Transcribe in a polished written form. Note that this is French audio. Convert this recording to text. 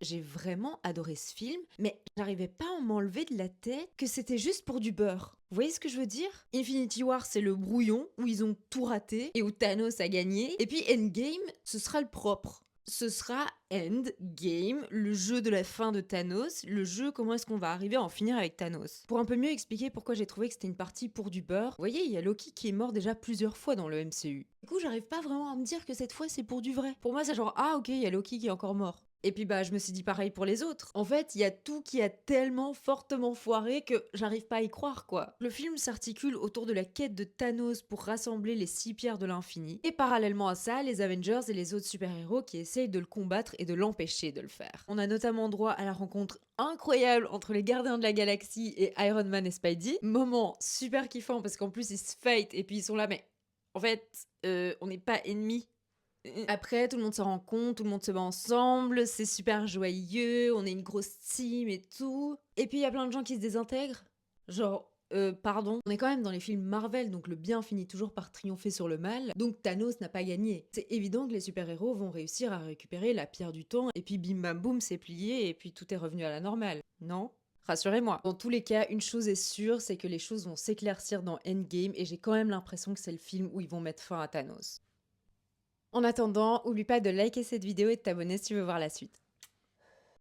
J'ai vraiment adoré ce film, mais j'arrivais pas à m'enlever de la tête que c'était juste pour du beurre. Vous voyez ce que je veux dire? Infinity War, c'est le brouillon où ils ont tout raté et où Thanos a gagné. Et puis Endgame, ce sera le propre. Ce sera Endgame, le jeu de la fin de Thanos, le jeu comment est-ce qu'on va arriver à en finir avec Thanos. Pour un peu mieux expliquer pourquoi j'ai trouvé que c'était une partie pour du beurre, vous voyez, il y a Loki qui est mort déjà plusieurs fois dans le MCU. Du coup, j'arrive pas vraiment à me dire que cette fois c'est pour du vrai. Pour moi, c'est genre, ah ok, il y a Loki qui est encore mort. Et puis bah je me suis dit pareil pour les autres. En fait, il y a tout qui a tellement fortement foiré que j'arrive pas à y croire quoi. Le film s'articule autour de la quête de Thanos pour rassembler les 6 pierres de l'infini. Et parallèlement à ça, les Avengers et les autres super-héros qui essayent de le combattre et de l'empêcher de le faire. On a notamment droit à la rencontre incroyable entre les gardiens de la galaxie et Iron Man et Spidey. Moment super kiffant parce qu'en plus ils se fight et puis ils sont là mais en fait on n'est pas ennemis. Après, tout le monde se rend compte, tout le monde se bat ensemble, c'est super joyeux, on est une grosse team et tout. Et puis il y a plein de gens qui se désintègrent. Genre, pardon, on est quand même dans les films Marvel, donc le bien finit toujours par triompher sur le mal, donc Thanos n'a pas gagné. C'est évident que les super-héros vont réussir à récupérer la pierre du temps, et puis bim bam boum, c'est plié, et puis tout est revenu à la normale. Non? Rassurez-moi. Dans tous les cas, une chose est sûre, c'est que les choses vont s'éclaircir dans Endgame, et j'ai quand même l'impression que c'est le film où ils vont mettre fin à Thanos. En attendant, oublie pas de liker cette vidéo et de t'abonner si tu veux voir la suite.